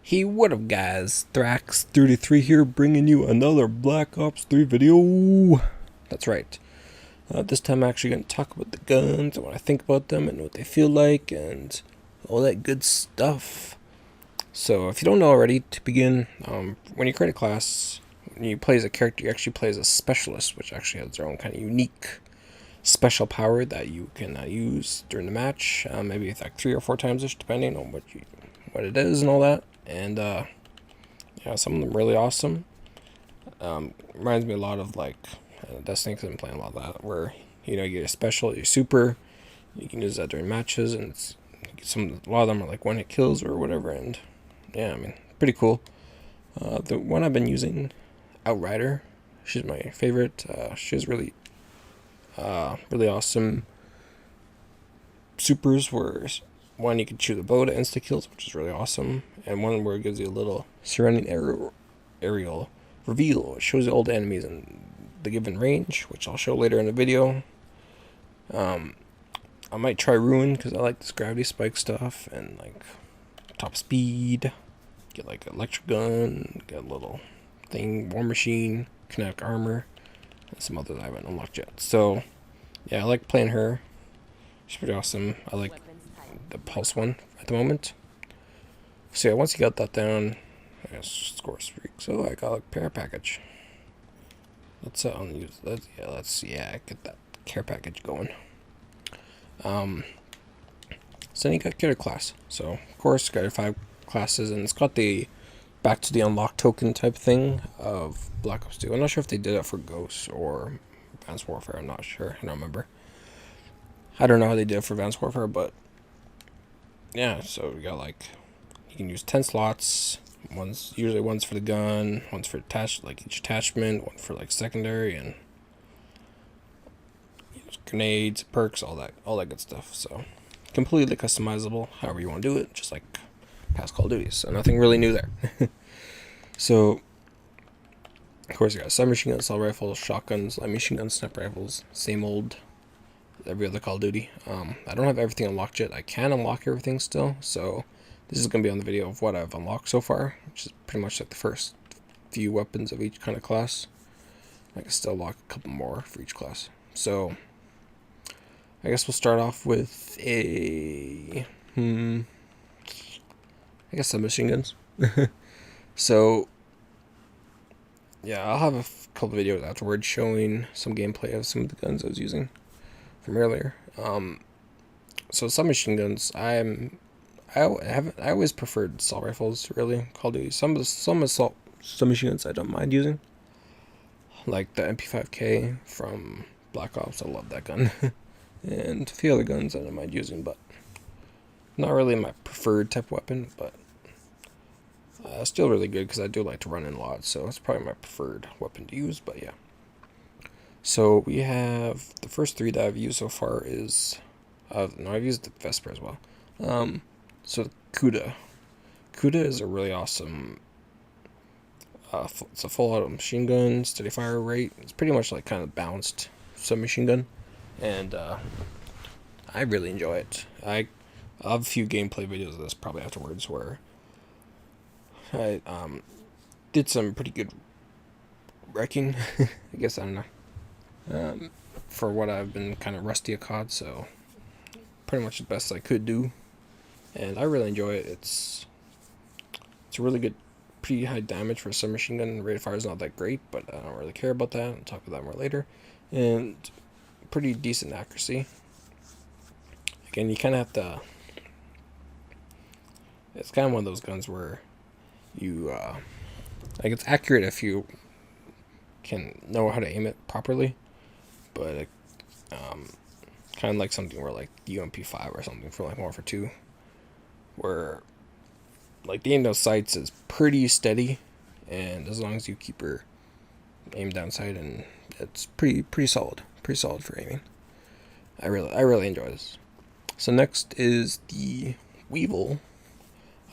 Hey, what up guys, Thrax33 here, bringing you another Black Ops 3 video. That's right, this time I'm actually going to talk about the guns, and what I think about them, and what they feel like, and all that good stuff. So, if you don't know already, to begin, when you create a class, when you play as a character, you actually play as a specialist, which actually has their own kind of unique special power that you can use during the match, maybe it's like 3 or 4 times-ish, depending on what it is and all that. And yeah, some of them really awesome. Reminds me a lot of like Destiny, because I'm playing a lot of that, where you get a special, your super, you can use that during matches, and a lot of them are like one hit kills or whatever. And yeah, I mean, pretty cool. The one I've been using, Outrider, she's my favorite. She's really awesome supers where one you can shoot a bow to insta kills, which is really awesome, and one where it gives you a little surrounding aerial reveal, which shows you all the enemies in the given range, which I'll show later in the video. I might try Ruin because I like this gravity spike stuff, and like top speed, get like electric gun, get a little thing, war machine, kinetic armor, and some others I haven't unlocked yet. So yeah, I like playing her. She's pretty awesome. I like the pulse one at the moment. So yeah, once you got that down, I guess score streak. So I got a care package. Let's use that. Yeah, let's get that care package going. So then you got character class. So of course got your 5 classes, and it's got the back to the unlock token type thing of Black Ops 2. I'm not sure if they did it for Ghosts or Advanced Warfare. I'm not sure. I don't remember. I don't know how they did it for Advanced Warfare, but yeah, so we got like, you can use 10 slots. Usually one's for the gun, one's for each attachment, one for like secondary, and grenades, perks, all that good stuff. So completely customizable, however you want to do it, just like past Call of Duty. So nothing really new there. So of course you got submachine guns, assault rifles, shotguns, light machine guns, sniper rifles, same old every other Call of Duty. I don't have everything unlocked yet. I can unlock everything still, so this is going to be on the video of what I've unlocked so far, which is pretty much like the first few weapons of each kind of class. I can still lock a couple more for each class. So I guess we'll start off with submachine guns. So yeah, I'll have a couple videos afterwards showing some gameplay of some of the guns I was using from earlier. So submachine guns, I always preferred assault rifles, really. Call of Duty. Some assault submachine guns I don't mind using, like the MP5K from Black Ops. I love that gun. And a few other guns I don't mind using, but not really my preferred type of weapon, but still really good because I do like to run in a lot, so it's probably my preferred weapon to use. But yeah, so we have the first 3 that I've used so far is I've used the Vesper as well. So Kuda is a really awesome, it's a full auto machine gun, steady fire rate. It's pretty much like kind of balanced submachine gun, and I really enjoy it. I'll have a few gameplay videos of this probably afterwards, where I did some pretty good wrecking. I guess, I don't know, for what I've been kind of rusty at COD, so pretty much the best I could do, and I really enjoy it. It's a really good, pretty high damage for a submachine gun. Rate of fire is not that great, but I don't really care about that. I'll talk about that more later. And pretty decent accuracy. Again, you kind of have to, it's kind of one of those guns where you like, it's accurate if you can know how to aim it properly, but kind of like something where like UMP5 or something for like Warfare 2, where like the aim those sights is pretty steady, and as long as you keep your aim down sight, and it's pretty solid for aiming. I really enjoy this. So next is the Weevil.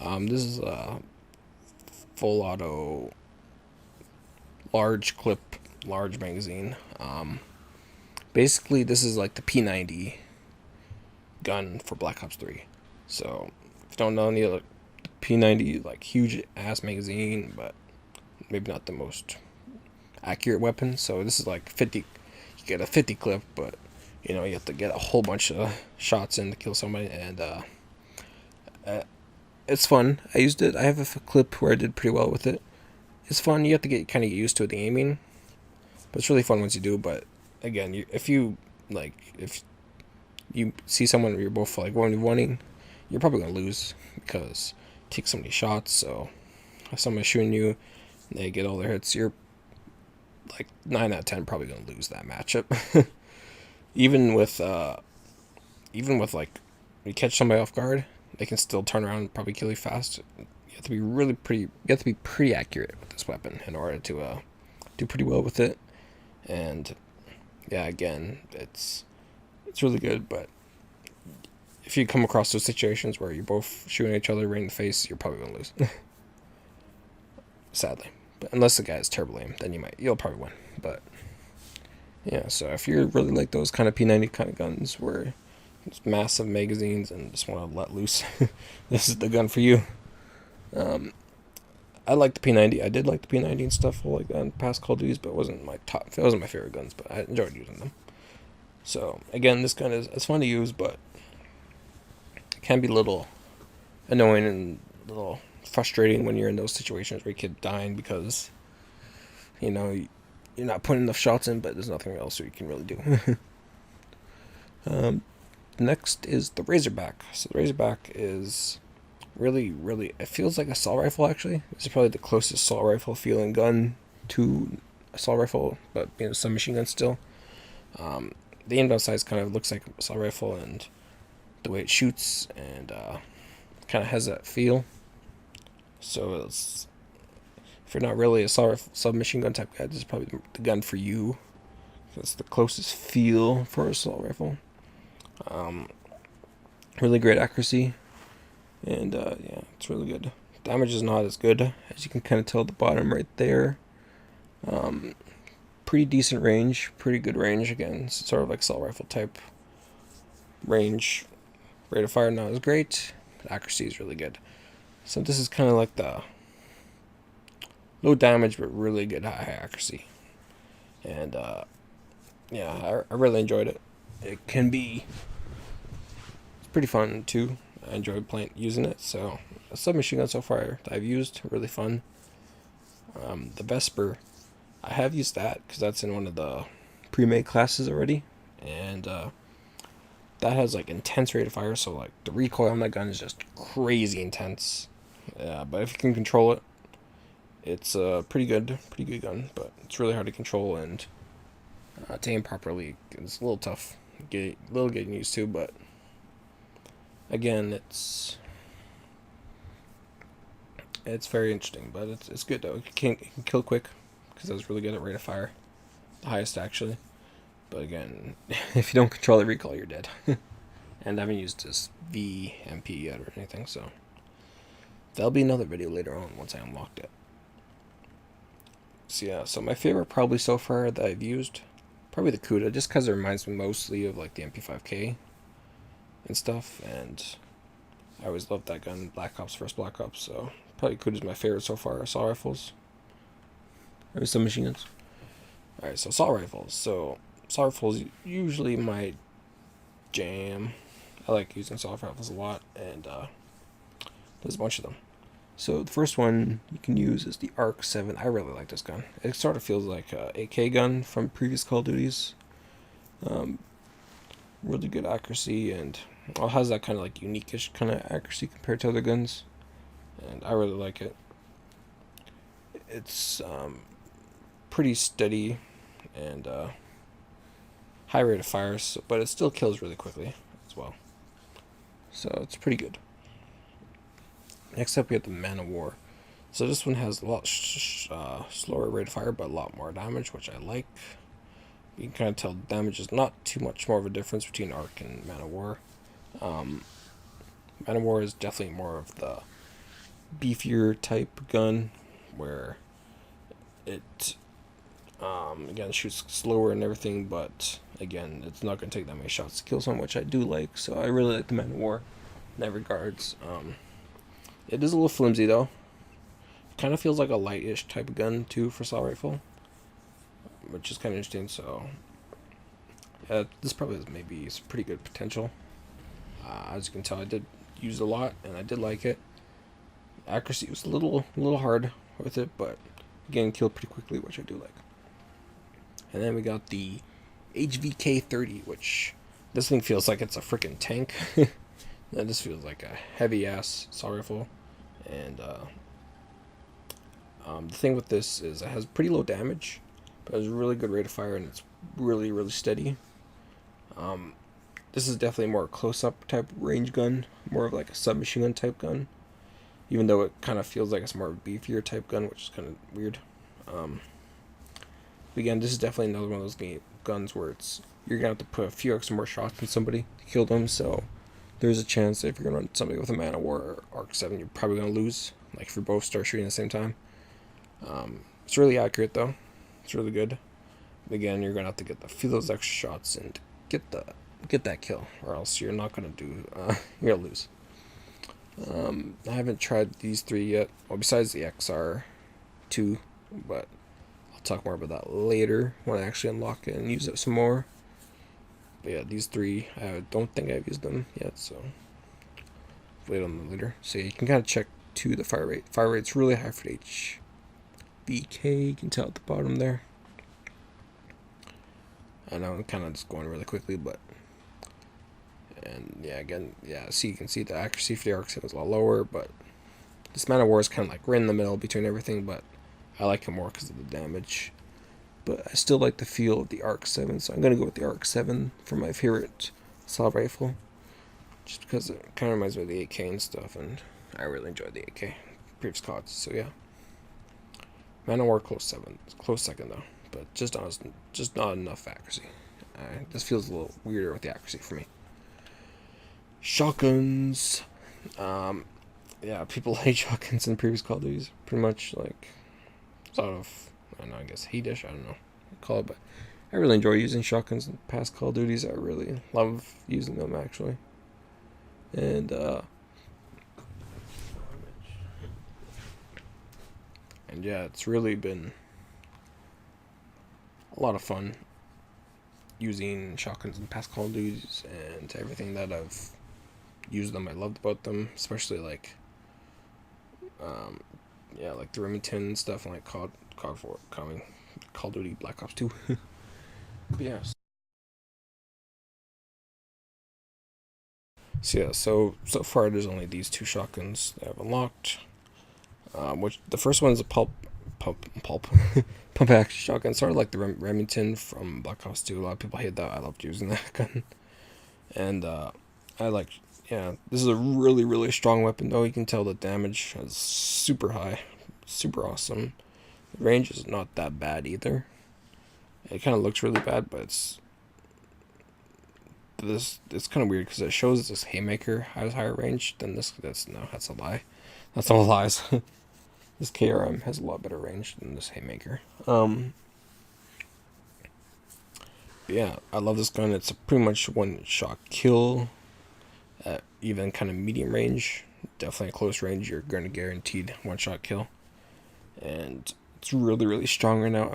This is a full auto, large clip, large magazine. Basically this is like the P90 gun for Black Ops 3. So if you don't know any of the P90, like huge ass magazine, but maybe not the most accurate weapon. So this is like 50. You get a 50 clip, but you know you have to get a whole bunch of shots in to kill somebody, and it's fun. I used it. I have a clip where I did pretty well with it. It's fun. You have to get kind of used to the aiming, but it's really fun once you do. But again, if you see someone where you're both like wanting, you're probably gonna lose because it takes so many shots. So if someone's shooting you, and they get all their hits, you're like 9 out of 10 probably gonna lose that matchup. even with like you catch somebody off guard, they can still turn around and probably kill you fast. You have to be pretty accurate with this weapon in order to do pretty well with it. And yeah, again, it's really good, but if you come across those situations where you're both shooting each other right in the face, you're probably gonna lose. Sadly. But unless the guy is terrible aim, then you'll probably win. But yeah, so if you're really like those kind of P90 kind of guns where it's massive magazines and just want to let loose, this is the gun for you. I like the P90. I did like the P90 and stuff like that in past Call of Duties, but it wasn't my favorite guns, but I enjoyed using them. So again, this gun it's fun to use, but it can be a little annoying and a little frustrating when you're in those situations where you keep dying because you know you're not putting enough shots in, but there's nothing else you can really do. Next is the Razorback. So the Razorback is really, it feels like a assault rifle actually. This is probably the closest assault rifle feeling gun to assault rifle, but being a submachine gun still. The aim down size kind of looks like an assault rifle, and the way it shoots and kind of has that feel. So if you're not really a submachine gun type guy, this is probably the gun for you. That's the closest feel for an assault rifle. Really great accuracy, and yeah, it's really good. Damage is not as good, as you can kind of tell at the bottom right there. Pretty decent range, pretty good range again. It's sort of like assault rifle type range. Rate of fire not as great, but accuracy is really good. So this is kind of like the low damage but really good high accuracy. And yeah, I really enjoyed it. It can be pretty fun too. I enjoyed using it. So a submachine gun so far that I've used, really fun. The Vesper, I have used that because that's in one of the pre-made classes already, and that has like intense rate of fire. So like the recoil on that gun is just crazy intense. Yeah, but if you can control it, it's a pretty good gun. But it's really hard to control and to aim properly. It's a little tough, getting used to, but again, it's very interesting. But it's good though. It can kill quick because I was really good at rate of fire, the highest actually. But again, if you don't control the recoil, you're dead. And I haven't used this VMP yet or anything, so that'll be another video later on once I unlocked it. So yeah, so my favorite probably so far that I've used, probably the Cuda, just because it reminds me mostly of like the MP5K and stuff, and I always loved that gun, first Black Ops, so probably Cuda's my favorite so far. Assault rifles, maybe some machine guns. Alright, so assault rifles. So assault rifles usually my jam. I like using assault rifles a lot, and there's a bunch of them. So the first one you can use is the ARC 7. I really like this gun. It sort of feels like a AK gun from previous Call of Duties. Really good accuracy, and it has that kind of like unique-ish kind of accuracy compared to other guns, and I really like it. It's pretty steady and high rate of fire, but it still kills really quickly as well. So it's pretty good. Next up, we have the Man of War. So this one has a lot slower rate of fire, but a lot more damage, which I like. You can kind of tell damage is not too much more of a difference between ARC and Man of War. Man of War is definitely more of the beefier type gun, where it again shoots slower and everything, but again it's not going to take that many shots to kill someone, which I do like. So I really like the Man of War in that regards. It is a little flimsy though. Kind of feels like a lightish type of gun too for assault rifle, which is kind of interesting. So this probably has maybe some pretty good potential. As you can tell, I did use a lot, and I did like it. Accuracy was a little hard with it, but again, killed pretty quickly, which I do like. And then we got the HVK-30, which this thing feels like it's a freaking tank. This feels like a heavy ass assault rifle, and the thing with this is it has pretty low damage, but it has a really good rate of fire, and it's really steady. This is definitely more close-up type range gun, more of like a submachine gun type gun, even though it kind of feels like it's more of a beefier type gun, which is kind of weird. Again, this is definitely another one of those guns where you're gonna have to put a few extra more shots in somebody to kill them. So there's a chance that if you're gonna run somebody with a Man of War or Arc 7, you're probably gonna lose. Like if you both start shooting at the same time. It's really accurate though. It's really good. Again, you're gonna have to get a few of those extra shots and get that kill, or else you're not gonna do. You're gonna lose. I haven't tried these three yet. Well, besides the XR2, but I'll talk more about that later when I actually unlock it and use it some more. But yeah, these three, I don't think I've used them yet, so wait on them later. So yeah, you can kind of check to the fire rate. Fire rate's really high for the HVK. You can tell at the bottom there. I know I'm kind of just going really quickly, but and yeah, again, yeah. See, you can see the accuracy for the Arc 7 is a lot lower, but this Man of War is kind of like right in the middle between everything. But I like it more because of the damage. But I still like the feel of the Arc 7, so I'm gonna go with the Arc 7 for my favorite assault rifle, just because it kind of reminds me of the AK and stuff, and I really enjoyed the AK previous CODs. So yeah, Man of War close second though, but just not enough accuracy. This feels a little weirder with the accuracy for me. Shotguns, yeah, people hate shotguns in previous Call of Duties, pretty much like sort of. I don't know, I guess hate-ish, I don't know what to call it, but I really enjoy using shotguns in past Call of Duties. I really love using them, actually. And yeah, it's really been a lot of fun using shotguns in past Call of Duties, and everything that I've used them, I loved about them, especially like yeah, like the Remington stuff, and like Call of Duty Black Ops 2. But yeah. So yeah, so far there's only these two shotguns that I've unlocked. Which the first one is a pump action shotgun, sort of like the Remington from Black Ops 2. A lot of people hate that. I loved using that gun, and I like. Yeah, this is a really strong weapon though. You can tell the damage is super high, super awesome. The range is not that bad either. It kind of looks really bad, but it's kind of weird because it shows this Haymaker has higher range than this. That's a lie. That's all lies. This KRM has a lot better range than this Haymaker. Yeah, I love this gun. It's a pretty much one-shot kill at even kind of medium range. Definitely at close range, you're going to guaranteed one-shot kill. And it's really strong right now.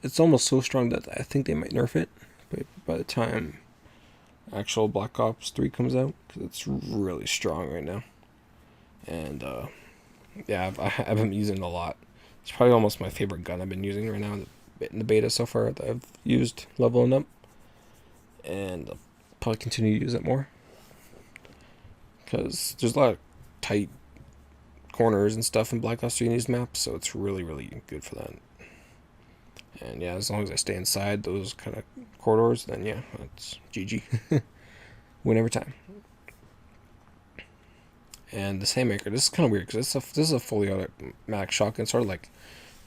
It's almost so strong that I think they might nerf it, but by the time actual Black Ops 3 comes out, because it's really strong right now. And yeah, I've been using it a lot. It's probably almost my favorite gun I've been using right now in the beta so far that I've used leveling up, and I'll probably continue to use it more because there's a lot of tight corners and stuff in Black Ops 3 in these maps, so it's really good for that. And yeah, as long as I stay inside those kind of corridors, then yeah, that's GG. Win every time. And this Haymaker, this is kind of weird because this is a fully automatic shotgun, sort of like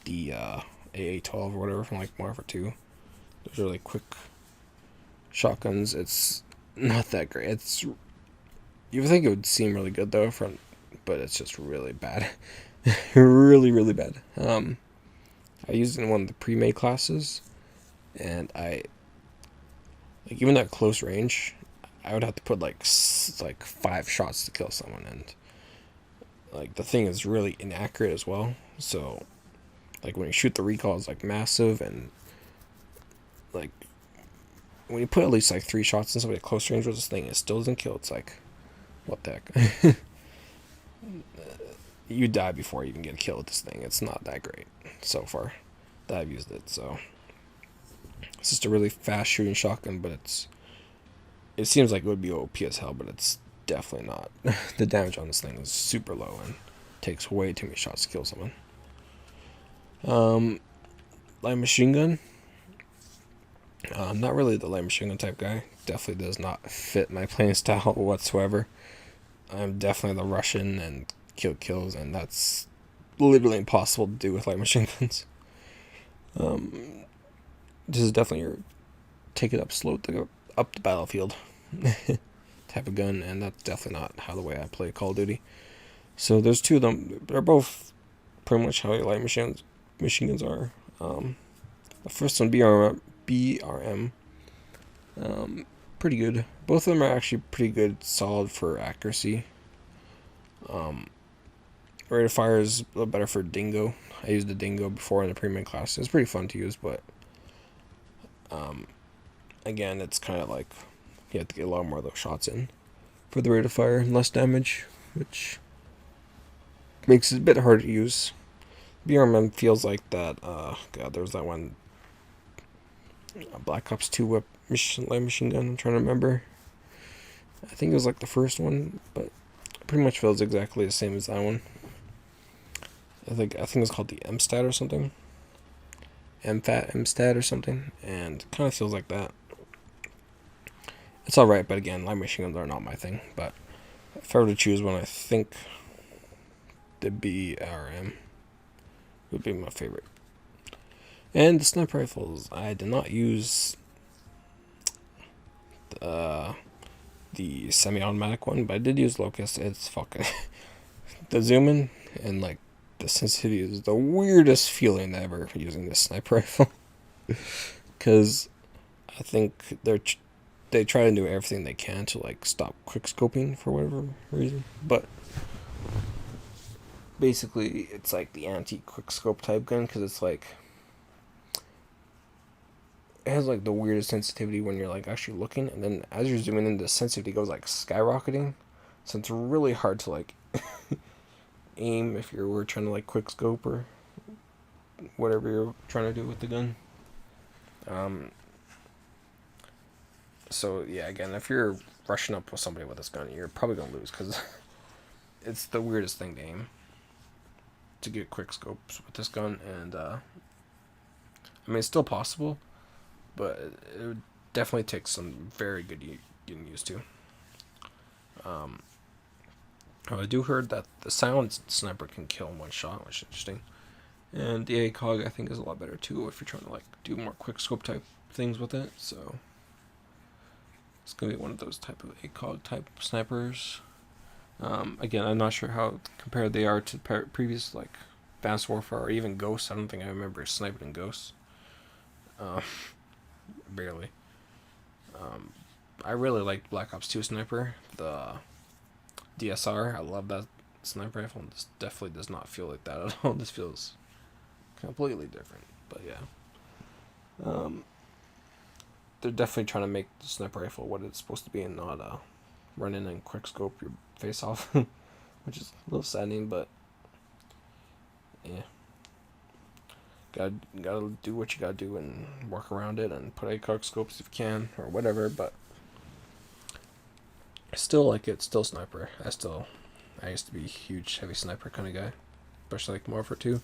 the AA-12 or whatever from like Modern Warfare 2. Those are really quick shotguns. It's not that great. You would think it would seem really good though, but it's just really bad. really bad. I used it in one of the pre-made classes, and even at close range, I would have to put like 5 shots to kill someone, and like the thing is really inaccurate as well. So like when you shoot, the recoil is like massive, and like when you put at least like 3 shots in somebody at close range with this thing, it still doesn't kill. It's like, what the heck? You die before you even get a kill with this thing. It's not that great so far that I've used it. So it's just a really fast shooting shotgun, but it seems like it would be OP as hell, but it's definitely not. The damage on this thing is super low and takes way too many shots to kill someone. Light machine gun. I'm not really the light machine gun type guy. Definitely does not fit my playing style whatsoever. I'm definitely the Russian and kill kills, and that's literally impossible to do with light machine guns. This is definitely your take it up slow to up the battlefield type of gun, and that's definitely not how the way I play Call of Duty. So there's 2 of them. They're both pretty much how light machine guns are. The first one, BRM, pretty good. Both of them are actually pretty good, solid for accuracy. Rate of fire is a little better for Dingo. I used the Dingo before in the premium class. It's pretty fun to use, but again, it's kind of like you have to get a lot more of those shots in for the rate of fire and less damage, which makes it a bit harder to use. BRM feels like that. God, there was that one Black Ops 2 light machine gun. I'm trying to remember. I think it was like the first one, but it pretty much feels exactly the same as that one. I think it's called the MStat or something. MStat or something, and kind of feels like that. It's alright, but again, light machine guns are not my thing. But if I were to choose one, I think the BRM would be my favorite. And the sniper rifles, I did not use the semi-automatic one, but I did use Locust. It's fucking the zoom in and like the sensitivity is the weirdest feeling ever using this sniper rifle, because I think they try to do everything they can to like stop quick scoping for whatever reason, but basically it's like the anti quick scope type gun, because it's like it has like the weirdest sensitivity when you're like actually looking, and then as you're zooming in, the sensitivity goes like skyrocketing, so it's really hard to like aim if you were trying to like quick scope or whatever you're trying to do with the gun. So yeah, again, if you're rushing up with somebody with this gun, you're probably gonna lose, because it's the weirdest thing to aim to get quick scopes with this gun. And I mean, it's still possible, but it would definitely take some very good getting used to. I do heard that the silenced sniper can kill in one shot, which is interesting. And the ACOG I think is a lot better too if you're trying to like do more quick scope type things with it. So it's gonna be one of those type of ACOG type snipers. Again, I'm not sure how compared they are to previous like Advanced Warfare or even Ghosts. I don't think I remember sniping in Ghosts. Barely. I really liked Black Ops 2 sniper. The DSR, I love that sniper rifle. This definitely does not feel like that at all. This feels completely different. But yeah, they're definitely trying to make the sniper rifle what it's supposed to be, and not run in and quick scope your face off, which is a little saddening. But yeah, gotta do what you gotta do and work around it and put ACOG scopes if you can or whatever. But I still like it. Still sniper. I used to be a huge heavy sniper kind of guy, especially like Morpher 2.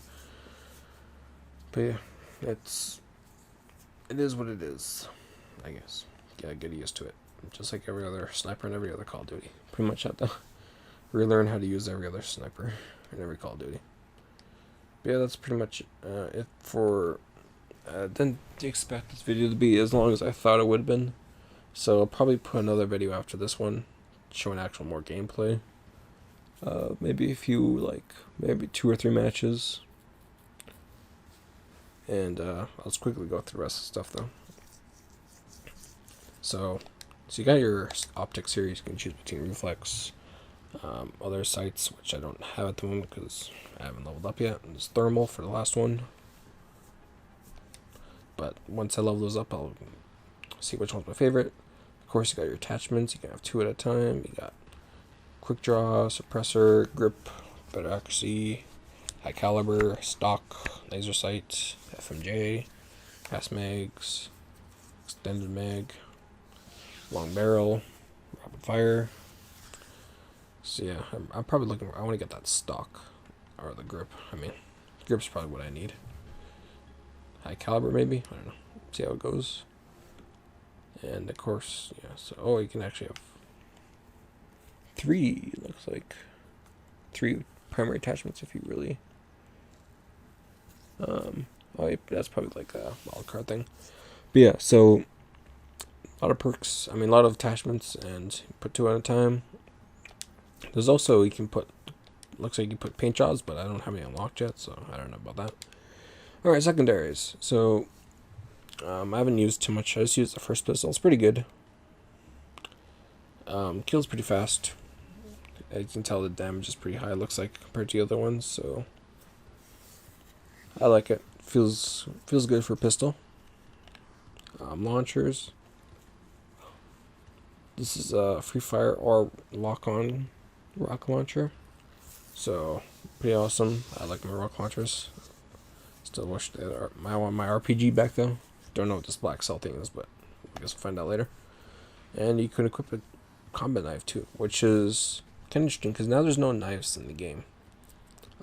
But yeah, it is what it is, I guess. Gotta get used to it. Just like every other sniper and every other Call of Duty. Pretty much have to relearn how to use every other sniper in every Call of Duty. But yeah, that's pretty much it for... didn't expect this video to be as long as I thought it would have been. So I'll probably put another video after this one, showing actual more gameplay. Maybe a few, like, maybe 2 or 3 matches. And I'll just quickly go through the rest of the stuff, though. So you got your optics here. You can choose between reflex, Other sights, which I don't have at the moment because I haven't leveled up yet. There's thermal for the last one. But once I level those up, I'll see which one's my favorite. Of course, you got your attachments. You can have 2 at a time. You got quick draw, suppressor, grip, better accuracy, high caliber, stock, laser sight, FMJ, fast mags, extended mag, long barrel, rapid fire. So yeah, I'm probably looking. I want to get that stock or the grip. I mean, grip's probably what I need. High caliber maybe. I don't know. See how it goes. And of course, yeah. So you can actually have 3. Looks like 3 primary attachments if you really. That's probably like a wild card thing. But yeah, so a lot of perks. I mean, a lot of attachments, and put 2 at a time. There's also, you can put, looks like you can put paint jobs, but I don't have any unlocked yet, so I don't know about that. Alright, secondaries. So, I haven't used too much. I just used the first pistol. It's pretty good. Kills pretty fast. As you can tell, the damage is pretty high, looks like, compared to the other ones, so I like it. Feels good for a pistol. Launchers. This is a free fire or lock-on rocket launcher. So, pretty awesome. I like my rocket launchers. Still wish I want my RPG back though. Don't know what this black cell thing is, but I guess we'll find out later. And you can equip a combat knife too, which is kind of interesting because now there's no knives in the game.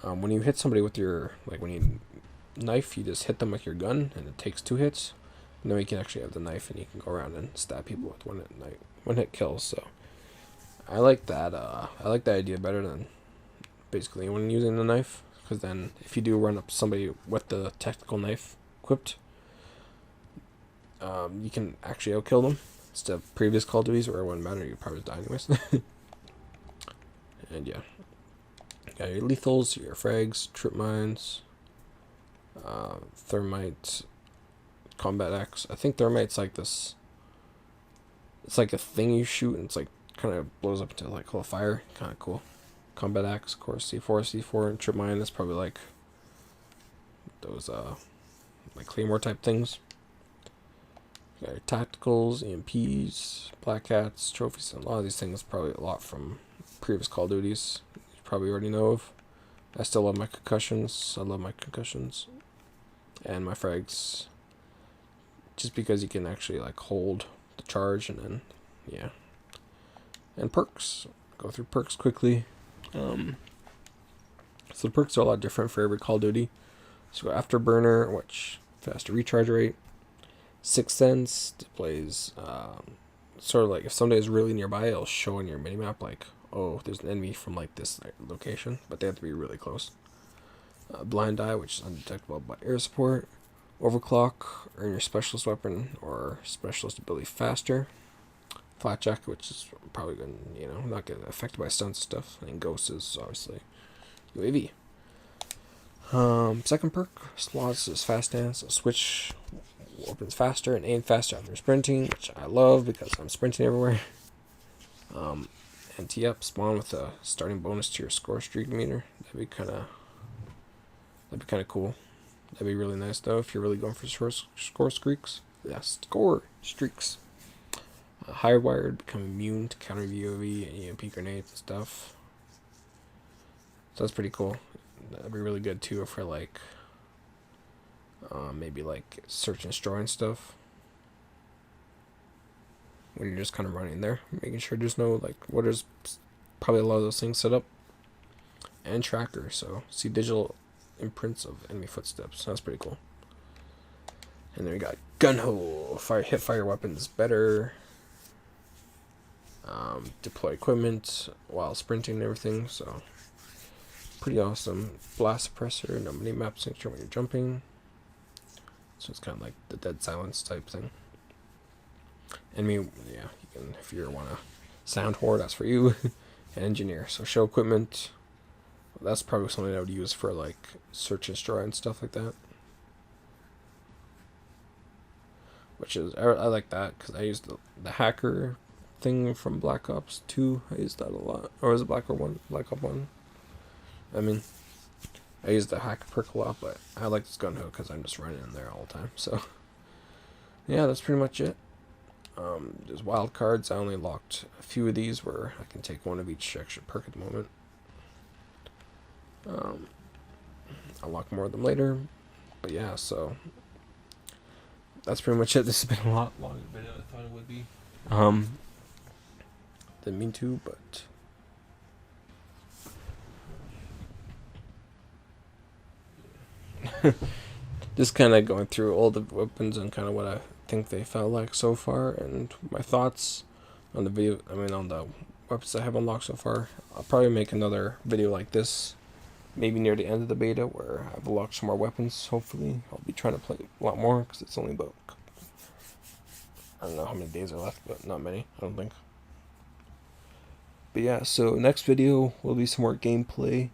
When you hit somebody with your, like when you knife, you just hit them with your gun and it takes 2 hits. And then you can actually have the knife and you can go around and stab people with one hit kills. So I like that. I like that idea better than basically when using the knife, because then if you do run up somebody with the technical knife equipped, you can actually outkill them. Instead of previous Call of Duties where it wouldn't matter, you probably die anyways. And yeah, you got your lethals, your frags, trip mines, thermite, combat axe. I think thermite's like this. It's like a thing you shoot and it's like kind of blows up into like a fire. Kind of cool. Combat axe, of course, C4, and trip mine. That's probably like those like claymore type things. You got your tacticals, EMPs, black hats, trophies, and a lot of these things probably a lot from previous Call of Duties. You probably already know of. I still love my concussions. I love my concussions and my frags. Just because you can actually like hold the charge and then yeah. And perks. Go through perks quickly. So the perks are a lot different for every Call of Duty. So Afterburner, which faster recharge rate. Sixth Sense displays sort of like if somebody is really nearby, it'll show on your minimap like, oh, there's an enemy from like this location, but they have to be really close. Blind Eye, which is undetectable by air support. Overclock, earn your specialist weapon or specialist ability faster. Flat Jacket, which is probably going to, not get affected by stunts and stuff. And Ghost is obviously UAV. Second perk, slots is Fast Dance. So switch weapons faster and aim faster after sprinting, which I love because I'm sprinting everywhere. And T-up, spawn with a starting bonus to your score streak meter. That'd be kind of cool. That'd be really nice though if you're really going for score streaks. Yeah, score streaks. Hardwired, become immune to counter UAV and EMP grenades and stuff. So that's pretty cool. That'd be really good too for like maybe like search and destroy and stuff. When you're just kind of running there, making sure there's no there's probably a lot of those things set up. And tracker, so see digital imprints of enemy footsteps. So that's pretty cool. And then we got gunhole, hip fire weapons better. Deploy equipment while sprinting and everything, so pretty awesome. Blast suppressor, no mini map signature when you're jumping. So it's kind of like the dead silence type thing. Enemy, yeah, you can, if you want to sound whore, that's for you. And engineer, so show equipment. Well, that's probably something I would use for like search and destroy and stuff like that. Which is, I like that because I used the hacker thing from Black Ops 2. I used that a lot. Or was it Black Ops 1? I mean, I used the hack perk a lot, but I like this gun hook because I'm just running in there all the time. So, yeah, that's pretty much it. There's wild cards. I only locked a few of these where I can take one of each extra perk at the moment. I'll lock more of them later. But yeah, so that's pretty much it. This has been a lot longer video than I thought it would be. Didn't mean to, but just kind of going through all the weapons and kind of what I think they felt like so far, and my thoughts on the video. I mean, on the weapons I have unlocked so far. I'll probably make another video like this, maybe near the end of the beta, where I've unlocked some more weapons. Hopefully, I'll be trying to play a lot more because it's only about, I don't know how many days are left, but not many, I don't think. But yeah, so next video will be some more gameplay.